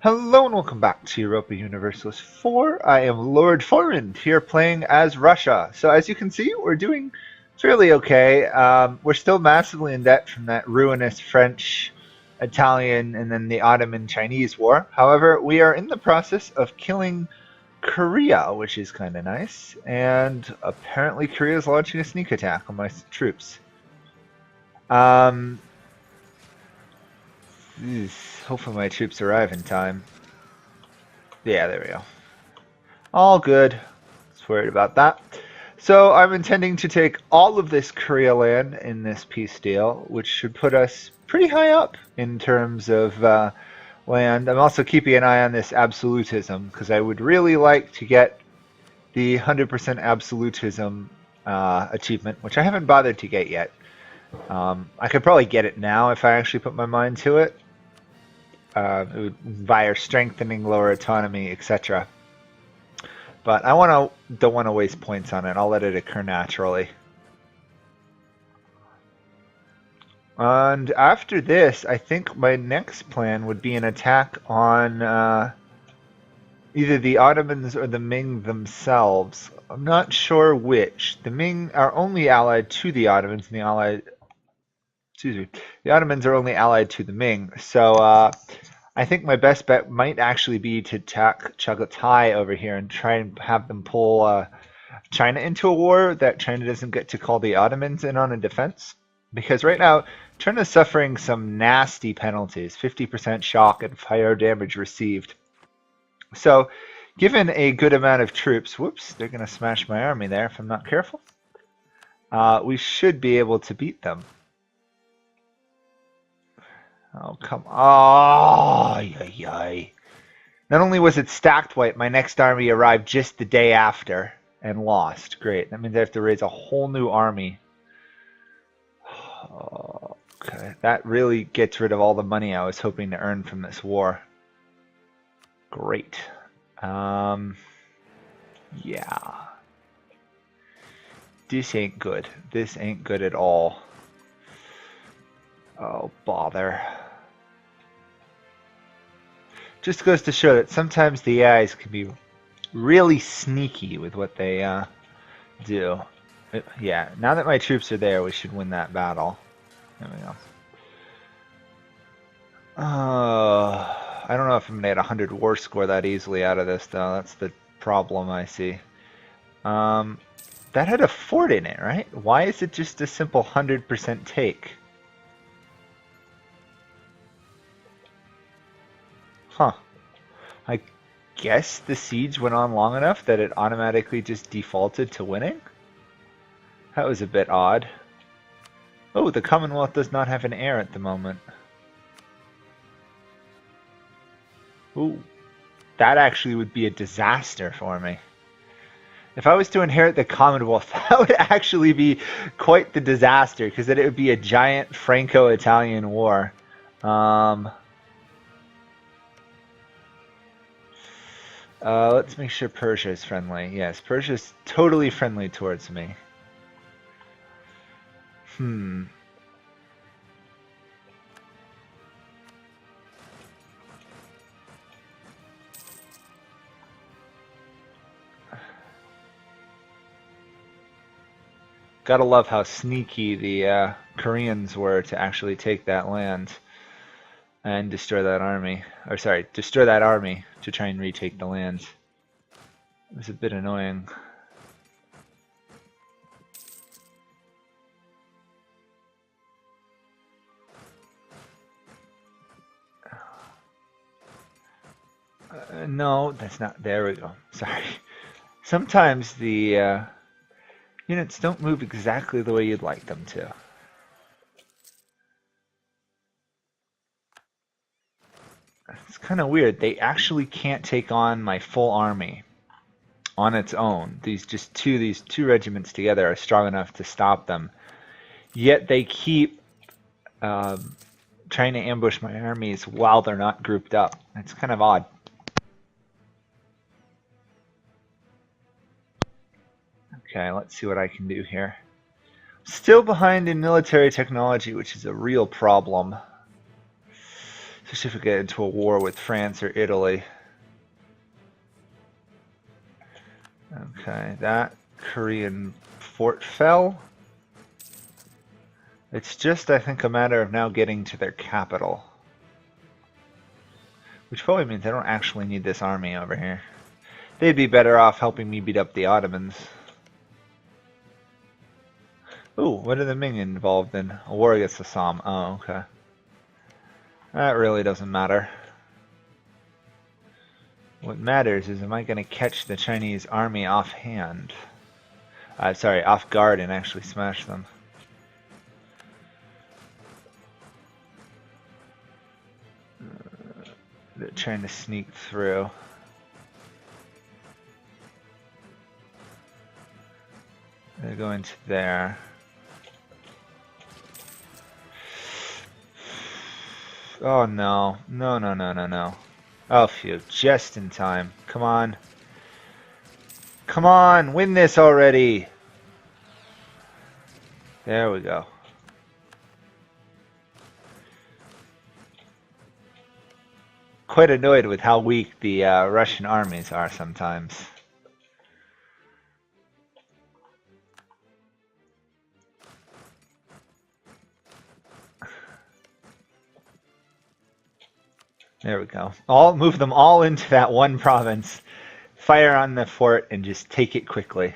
Hello and welcome back to Europa Universalis 4. I am Lord Forwind here playing as Russia. So as you can see, we're doing fairly okay. We're still massively in debt from that ruinous French, Italian, and then the Ottoman-Chinese war. However, we are in the process of killing Korea, which is kind of nice. And apparently Korea is launching a sneak attack on my troops. Um, Hopefully my troops arrive in time. Yeah, there we go. All good. Just worried about that. So I'm intending to take all of this Korea land in this peace deal, which should put us pretty high up in terms of land. I'm also keeping an eye on this absolutism because I would really like to get the 100% absolutism achievement, which I haven't bothered to get yet. I could probably get it now if I actually put my mind to it. It would via strengthening, lower autonomy, etc. But I don't want to waste points on it. I'll let it occur naturally. And after this, I think my next plan would be an attack on either the Ottomans or the Ming themselves. I'm not sure which. The Ming are only allied to the Ottomans, and the Ottomans are only allied to the Ming. So I think my best bet might actually be to attack Chagatai over here and try and have them pull China into a war that China doesn't get to call the Ottomans in on a defense. Because right now, China's suffering some nasty penalties, 50% shock and fire damage received. So, given a good amount of troops, whoops, they're going to smash my army there if I'm not careful. We should be able to beat them. Oh, come on. Oh, not only was it stacked white, my next army arrived just the day after and lost. Great. That means I have to raise a whole new army. Okay. That really gets rid of all the money I was hoping to earn from this war. Great. Yeah. This ain't good. This ain't good at all. Oh, bother. Just goes to show that sometimes the AIs can be really sneaky with what they do. Yeah, now that my troops are there, we should win that battle. There we go. I don't know if I'm going to get a 100 war score that easily out of this, though. That's the problem I see. That had a fort in it, right? Why is it just a simple 100% take? Huh. I guess the siege went on long enough that it automatically just defaulted to winning? That was a bit odd. Oh, the Commonwealth does not have an heir at the moment. Ooh, that actually would be a disaster for me. If I was to inherit the Commonwealth, that would actually be quite the disaster, because then it would be a giant Franco-Italian war. Let's make sure Persia is friendly. Yes, Persia is totally friendly towards me. Gotta love how sneaky the Koreans were to actually take that land and destroy that army. Or sorry, destroy that army to try and retake the land. It was a bit annoying. No, that's not. There we go. Sorry. Sometimes the units don't move exactly the way you'd like them to. It's kind of weird. They actually can't take on my full army on its own. These two regiments together are strong enough to stop them. Yet they keep trying to ambush my armies while they're not grouped up. It's kind of odd. Okay, let's see what I can do here. Still behind in military technology, which is a real problem. Especially if we get into a war with France or Italy. Okay, that Korean fort fell. It's just, I think, a matter of now getting to their capital. Which probably means I don't actually need this army over here. They'd be better off helping me beat up the Ottomans. Ooh, what are the Ming involved in? A war against the Somme. Oh, okay. That really doesn't matter. What matters is, am I going to catch the Chinese army offhand? Sorry, off guard and actually smash them. They're trying to sneak through. They're going to there. Oh no. No, no, no, no, no. Oh phew, just in time. Come on. Come on, win this already. There we go. Quite annoyed with how weak the Russian armies are sometimes. There we go. Move them all into that one province. Fire on the fort and just take it quickly.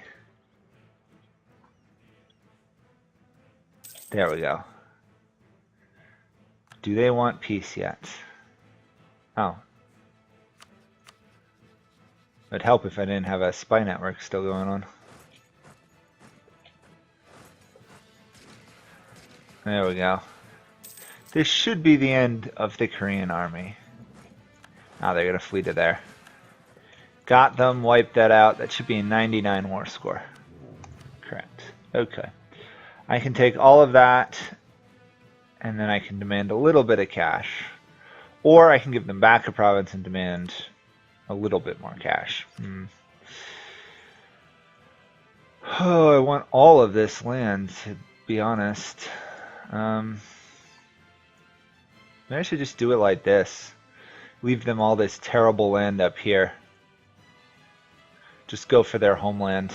There we go. Do they want peace yet? Oh. It'd help if I didn't have a spy network still going on. There we go. This should be the end of the Korean army. Oh, they're going to flee to there. Got them, wiped that out. That should be a 99 war score. Correct. Okay. I can take all of that, and then I can demand a little bit of cash. Or I can give them back a province and demand a little bit more cash. Oh, I want all of this land, to be honest. Maybe I should just do it like this. Leave them all this terrible land up here. Just go for their homeland.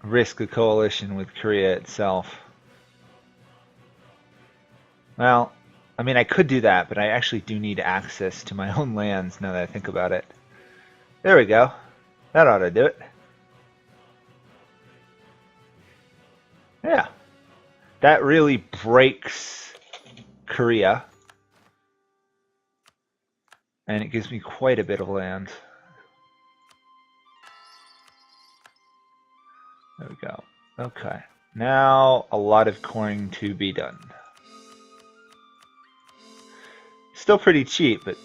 Risk a coalition with Korea itself. Well, I mean, I could do that, but I actually do need access to my own lands now that I think about it. There we go. That ought to do it. Yeah. That really breaks Korea. And it gives me quite a bit of land. There we go. Okay. Now a lot of coring to be done. Still pretty cheap, but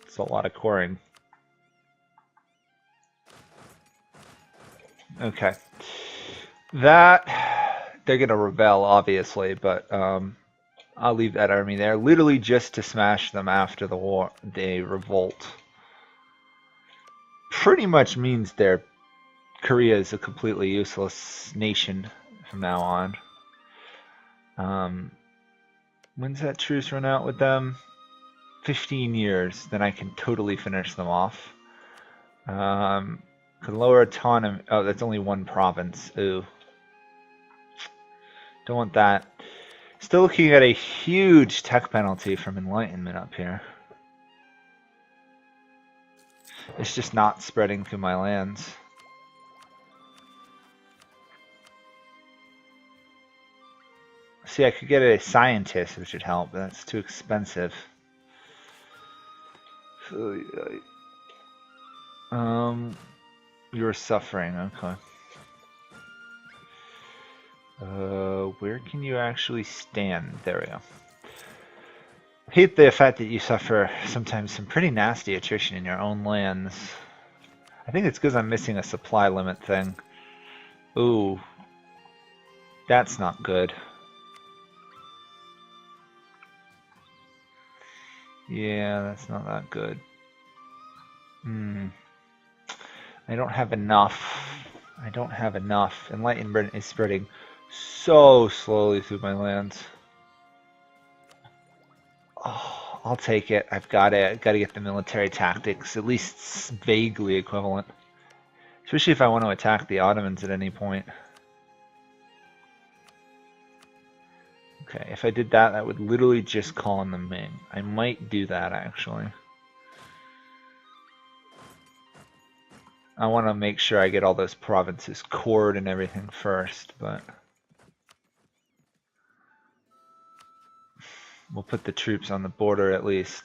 it's a lot of coring. Okay. They're going to rebel, obviously, but I'll leave that army there, literally just to smash them after the war. They revolt. Pretty much means Korea is a completely useless nation from now on. When's that truce run out with them? 15 years, then I can totally finish them off. Can lower autonomy. Oh, that's only one province. Ooh. Don't want that. Still looking at a huge tech penalty from Enlightenment up here. It's just not spreading through my lands. See, I could get a scientist, which would help, but that's too expensive. You're suffering, okay. Where can you actually stand? There we go. Hate the fact that you suffer sometimes some pretty nasty attrition in your own lands. I think it's because I'm missing a supply limit thing. Ooh. That's not good. Yeah, that's not that good. I don't have enough. I don't have enough. Enlightenment is spreading so slowly through my lands. Oh, I'll take it. I've got it. Got to get the military tactics, at least vaguely equivalent. Especially if I want to attack the Ottomans at any point. Okay, if I did that, that would literally just call in the Ming. I might do that, actually. I want to make sure I get all those provinces cored and everything first, but we'll put the troops on the border at least.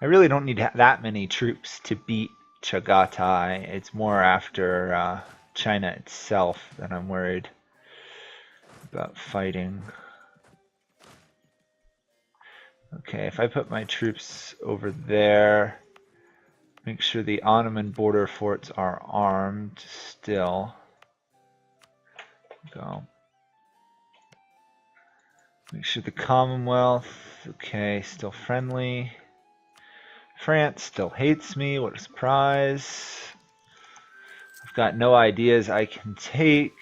I really don't need that many troops to beat Chagatai. It's more after China itself that I'm worried about fighting. Okay, if I put my troops over there, make sure the Ottoman border forts are armed still. Go. Make sure the Commonwealth, okay, still friendly. France still hates me, what a surprise. I've got no ideas I can take.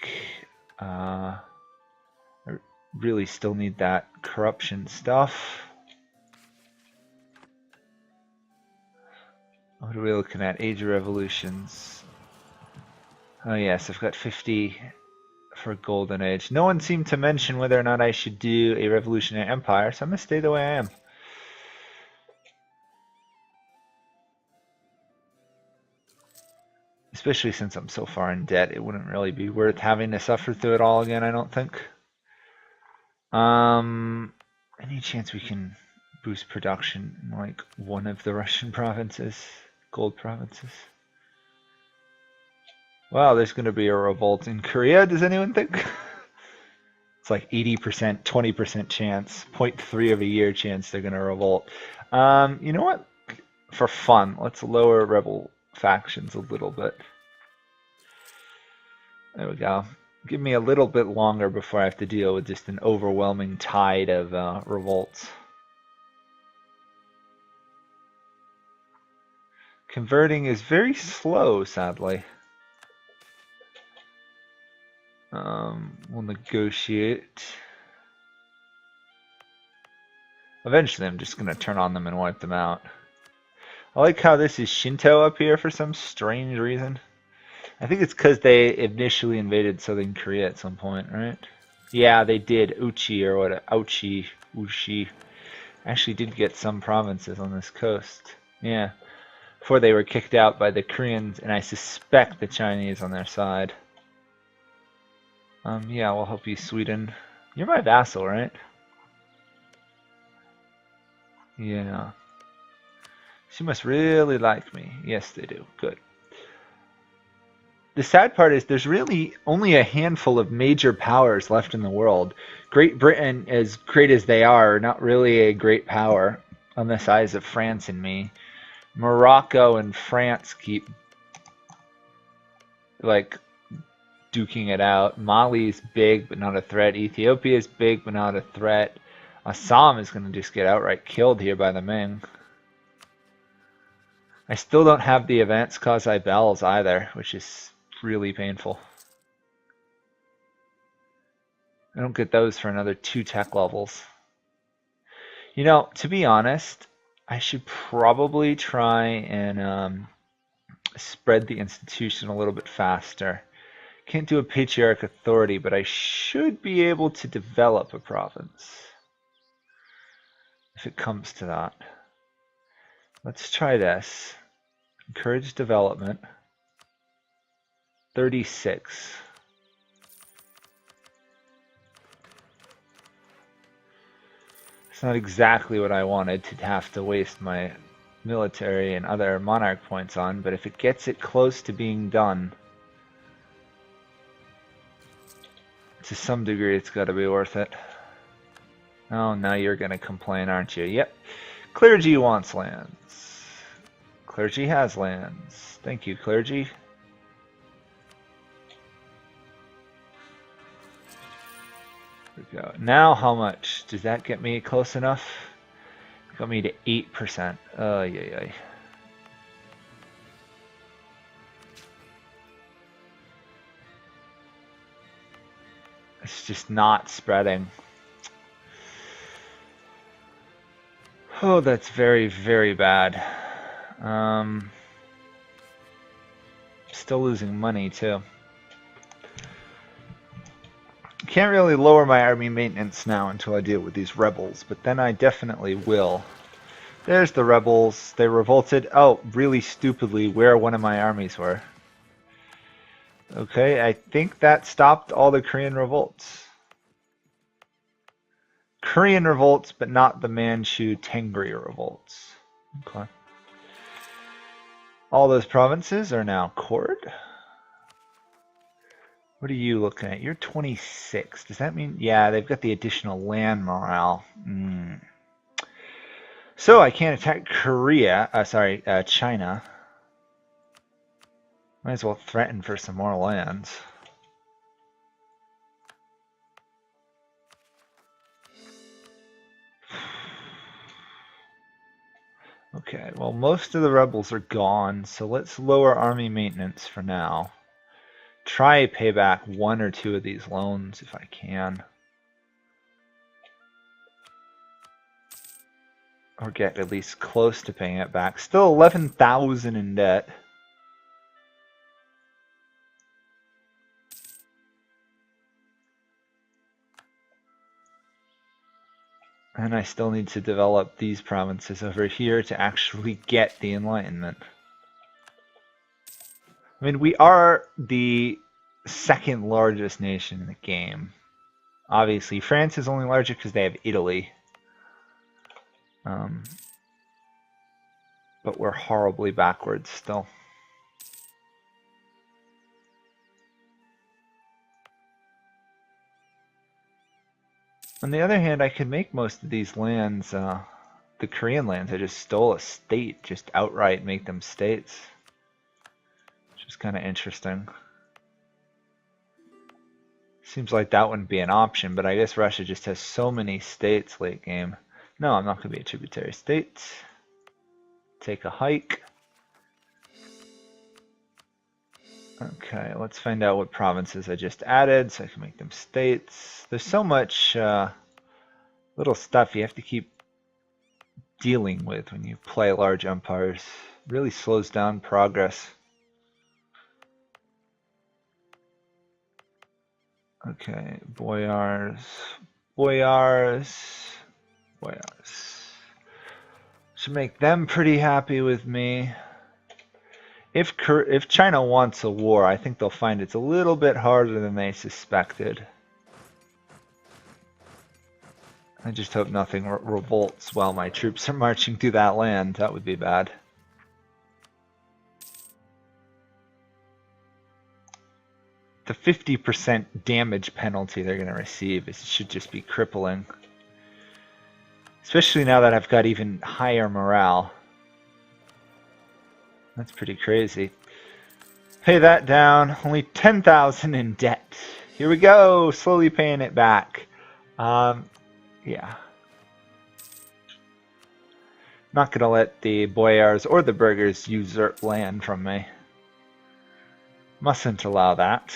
I really still need that corruption stuff. What are we looking at? Age of Revolutions. Oh yes, I've got 50 for Golden Age. No one seemed to mention whether or not I should do a Revolutionary Empire, so I'm going to stay the way I am. Especially since I'm so far in debt, it wouldn't really be worth having to suffer through it all again, I don't think. Any chance we can boost production in like one of the Russian provinces, gold provinces? Wow, there's going to be a revolt in Korea, does anyone think? It's like 80%, 20% chance, 0.3 of a year chance they're going to revolt. You know what? For fun, let's lower rebel factions a little bit. There we go. Give me a little bit longer before I have to deal with just an overwhelming tide of revolts. Converting is very slow, sadly. We'll negotiate. Eventually, I'm just going to turn on them and wipe them out. I like how this is Shinto up here for some strange reason. I think it's because they initially invaded Southern Korea at some point, right? Yeah, they did. Uchi or what? Uchi. Actually did get some provinces on this coast. Yeah. Before they were kicked out by the Koreans, and I suspect the Chinese on their side. Yeah, we'll help you, Sweden. You're my vassal, right? Yeah. She must really like me. Yes, they do. Good. The sad part is there's really only a handful of major powers left in the world. Great Britain, as great as they are not really a great power on the size of France and me. Morocco and France keep like duking it out. Mali's big but not a threat. Ethiopia is big but not a threat. Assam is going to just get outright killed here by the Ming. I still don't have the advanced Kazai bells either, which is really painful. I don't get those for another 2 tech levels. You know, to be honest, I should probably try and spread the institution a little bit faster. Can't do a patriarch authority, but I should be able to develop a province. If it comes to that. Let's try this. Encourage development. 36. It's not exactly what I wanted to have to waste my military and other monarch points on, but if it gets it close to being done, to some degree it's got to be worth it. Oh, now you're going to complain, aren't you? Yep. Clergy wants lands. Clergy has lands. Thank you, clergy. There we go. Now how much? Does that get me close enough? Got me to 8%. Oh, yeah. It's just not spreading. Oh, that's very, very bad. Still losing money, too. Can't really lower my army maintenance now until I deal with these rebels, but then I definitely will. There's the rebels. They revolted. Oh, really stupidly where one of my armies were. Okay, I think that stopped all the Korean revolts. Korean revolts, but not the Manchu-Tengri revolts. Okay. All those provinces are now cored. What are you looking at? You're 26. Does that mean... Yeah, they've got the additional land morale. So I can't attack China. Might as well threaten for some more lands. Okay, well, most of the rebels are gone, so let's lower army maintenance for now. Try pay back one or two of these loans if I can. Or get at least close to paying it back. Still 11,000 in debt. And I still need to develop these provinces over here to actually get the Enlightenment. I mean, we are the second largest nation in the game. Obviously, France is only larger because they have Italy. But we're horribly backwards still. On the other hand, I could make most of these lands, the Korean lands, I just stole a state, just outright make them states. Which is kind of interesting. Seems like that wouldn't be an option, but I guess Russia just has so many states late game. No, I'm not going to be a tributary state. Take a hike. Okay, let's find out what provinces I just added so I can make them states. There's so much little stuff you have to keep dealing with when you play large empires. It really slows down progress. Okay, boyars. Should make them pretty happy with me. If China wants a war, I think they'll find it's a little bit harder than they suspected. I just hope nothing revolts while my troops are marching through that land. That would be bad. The 50% damage penalty they're going to receive should just be crippling. Especially now that I've got even higher morale. That's pretty crazy. Pay that down. Only 10,000 in debt. Here we go. Slowly paying it back. Yeah. Not going to let the boyars or the burghers usurp land from me. Mustn't allow that.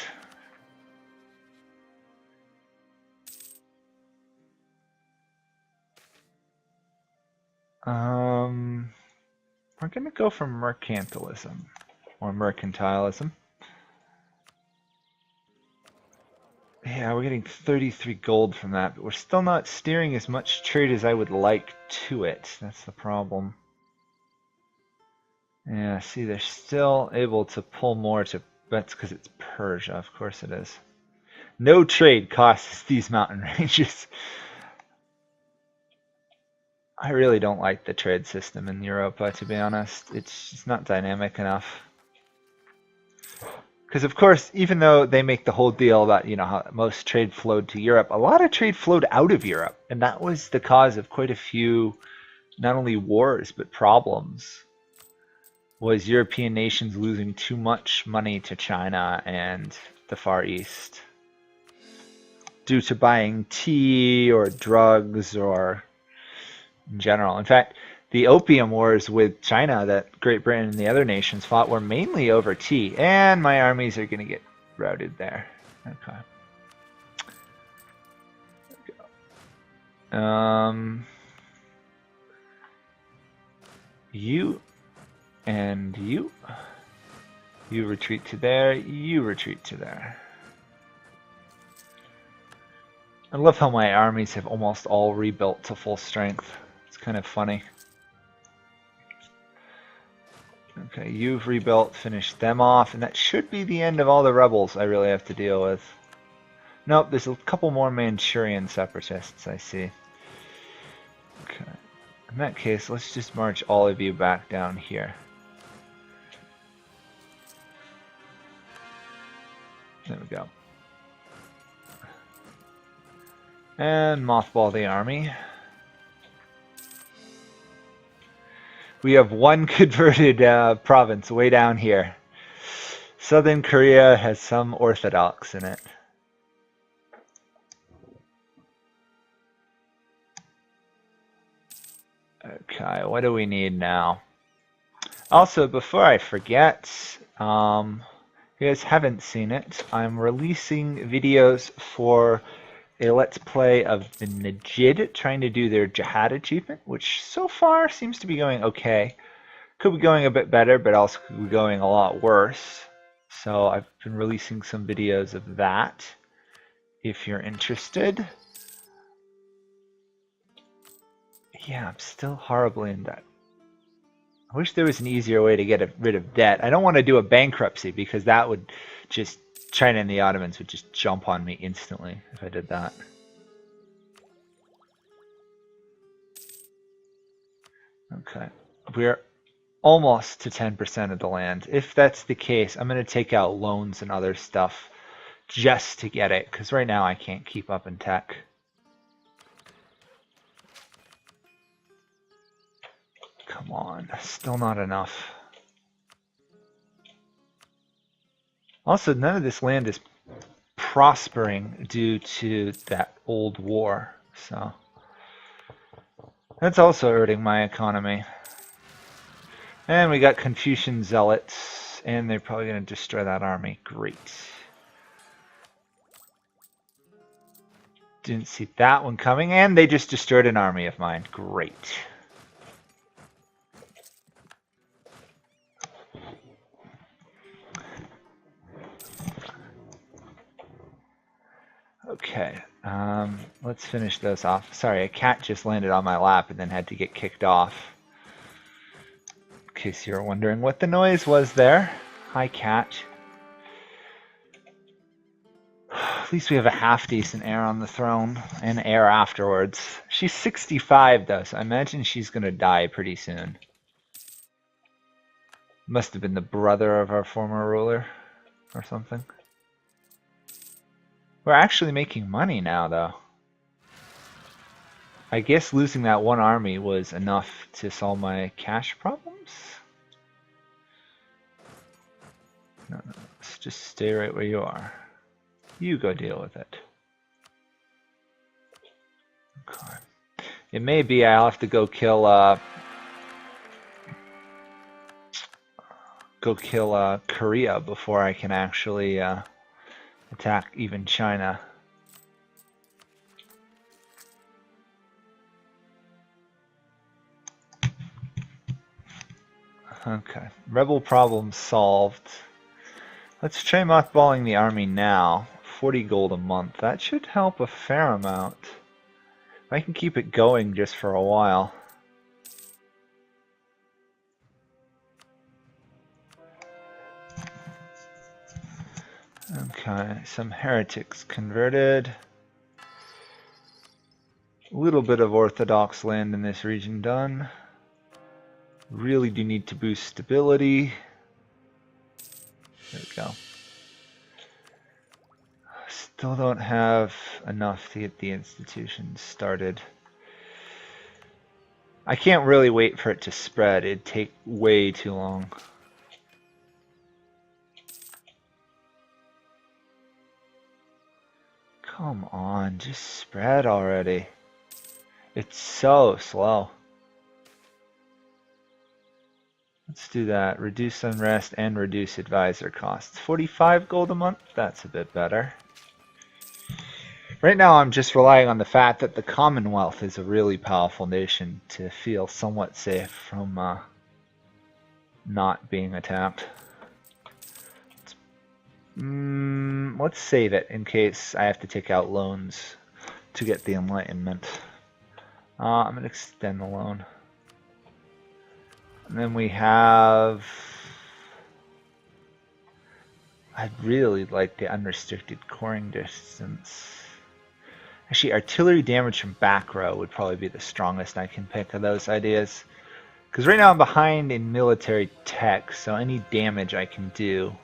We're going to go for mercantilism or mercantilism. Yeah, we're getting 33 gold from that, but we're still not steering as much trade as I would like to it. That's the problem. Yeah, see, they're still able to pull more to... That's because it's Persia, of course it is. No trade costs these mountain ranges. I really don't like the trade system in Europe, to be honest. It's just not dynamic enough. Because, of course, even though they make the whole deal about, you know, how most trade flowed to Europe, a lot of trade flowed out of Europe. And that was the cause of quite a few, not only wars, but problems. Was European nations losing too much money to China and the Far East due to buying tea or drugs or in general. In fact, the opium wars with China that Great Britain and the other nations fought were mainly over tea, and my armies are going to get routed there. Okay. You and you. You retreat to there, you retreat to there. I love how my armies have almost all rebuilt to full strength. It's kind of funny. Okay, you've rebuilt, finished them off, and that should be the end of all the rebels I really have to deal with. Nope, there's a couple more Manchurian separatists, I see. Okay. In that case, let's just march all of you back down here. There we go. And mothball the army. We have one converted province way down here. Southern Korea has some Orthodox in it. Okay, what do we need now? Also, before I forget, you guys haven't seen it, I'm releasing videos for a Let's Play of the Najid trying to do their Jihad achievement, which so far seems to be going okay. Could be going a bit better, but also could be going a lot worse. So I've been releasing some videos of that, if you're interested. Yeah, I'm still horribly in debt. I wish there was an easier way to get rid of debt. I don't want to do a bankruptcy because that would just, China and the Ottomans would just jump on me instantly if I did that. Okay, we're almost to 10% of the land. If that's the case, I'm going to take out loans and other stuff just to get it, because right now I can't keep up in tech. Come on, still not enough. Also, none of this land is prospering due to that old war, so that's also hurting my economy. And we got Confucian zealots, and they're probably going to destroy that army. Great. Didn't see that one coming, and they just destroyed an army of mine. Great. Okay, let's finish those off. Sorry, a cat just landed on my lap and then had to get kicked off. In case you were wondering what the noise was there. Hi, cat. At least we have a half-decent heir on the throne, and heir afterwards. She's 65, though, so I imagine she's going to die pretty soon. Must have been the brother of our former ruler, or something. We're actually making money now, though. I guess losing that one army was enough to solve my cash problems? No, let's just stay right where you are. You go deal with it. Okay. It may be I'll have to go kill Korea before I can actually attack even China. Okay, rebel problem solved. Let's try mothballing the army now. 40 gold a month. That should help a fair amount. I can keep it going just for a while. Okay, some heretics converted. A little bit of Orthodox land in this region done. Really do need to boost stability. There we go. Still don't have enough to get the institutions started. I can't really wait for it to spread. It'd take way too long. Come on, just spread already. It's so slow. Let's do that. Reduce unrest and reduce advisor costs. 45 gold a month? That's a bit better. Right now I'm just relying on the fact that the Commonwealth is a really powerful nation to feel somewhat safe from not being attacked. Let's save it in case I have to take out loans to get the Enlightenment. I'm going to extend the loan. And then we have... I'd really like the unrestricted coring distance. Actually, artillery damage from back row would probably be the strongest I can pick of those ideas. Because right now I'm behind in military tech, so any damage I can do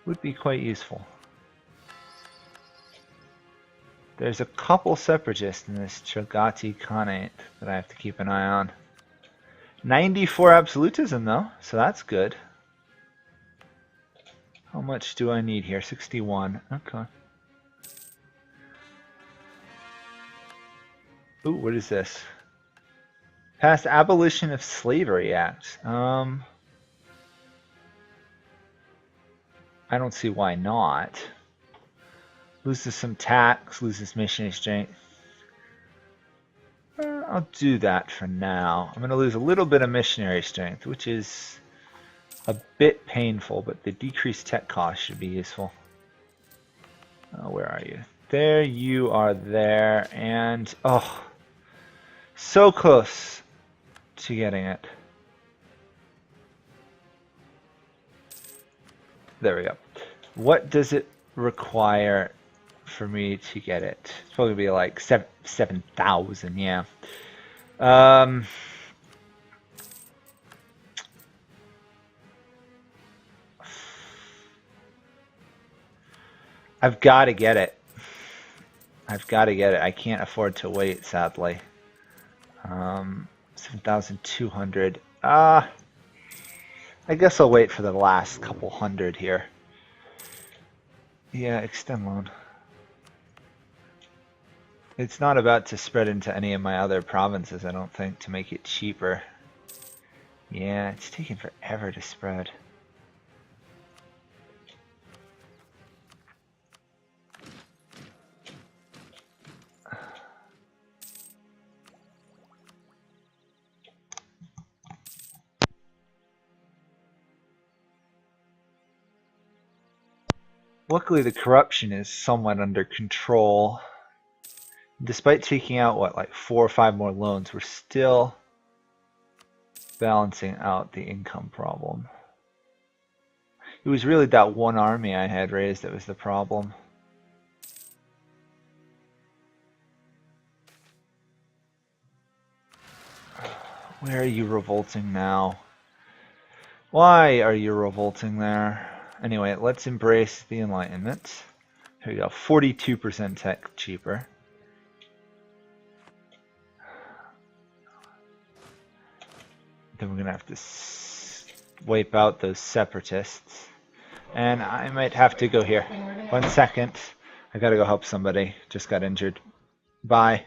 would be quite useful. There's a couple separatists in this Chagati Khanate that I have to keep an eye on. 94 absolutism though, so that's good. How much do I need here? 61. Okay. Ooh, what is this? Passed Abolition of Slavery Act. I don't see why not. Loses some tax, loses missionary strength. I'll do that for now. I'm going to lose a little bit of missionary strength, which is a bit painful, but the decreased tech cost should be useful. Where are you? There you are there, and oh, so close to getting it. There we go. What does it require for me to get it? It's probably be like 7,000, yeah. I've got to get it. I've got to get it. I can't afford to wait, sadly. 7,200. I guess I'll wait for the last couple hundred here. Yeah, extend loan. It's not about to spread into any of my other provinces, I don't think, to make it cheaper. Yeah, it's taking forever to spread. Luckily, the corruption is somewhat under control. Despite taking out, what, like 4 or 5 more loans, we're still balancing out the income problem. It was really that one army I had raised that was the problem. Where are you revolting now? Why are you revolting there? Anyway, let's embrace the Enlightenment. Here we go, 42% tech cheaper. Then we're going to have to wipe out those separatists. And I might have to go here. 1 second. I gotta go help somebody. Just got injured. Bye.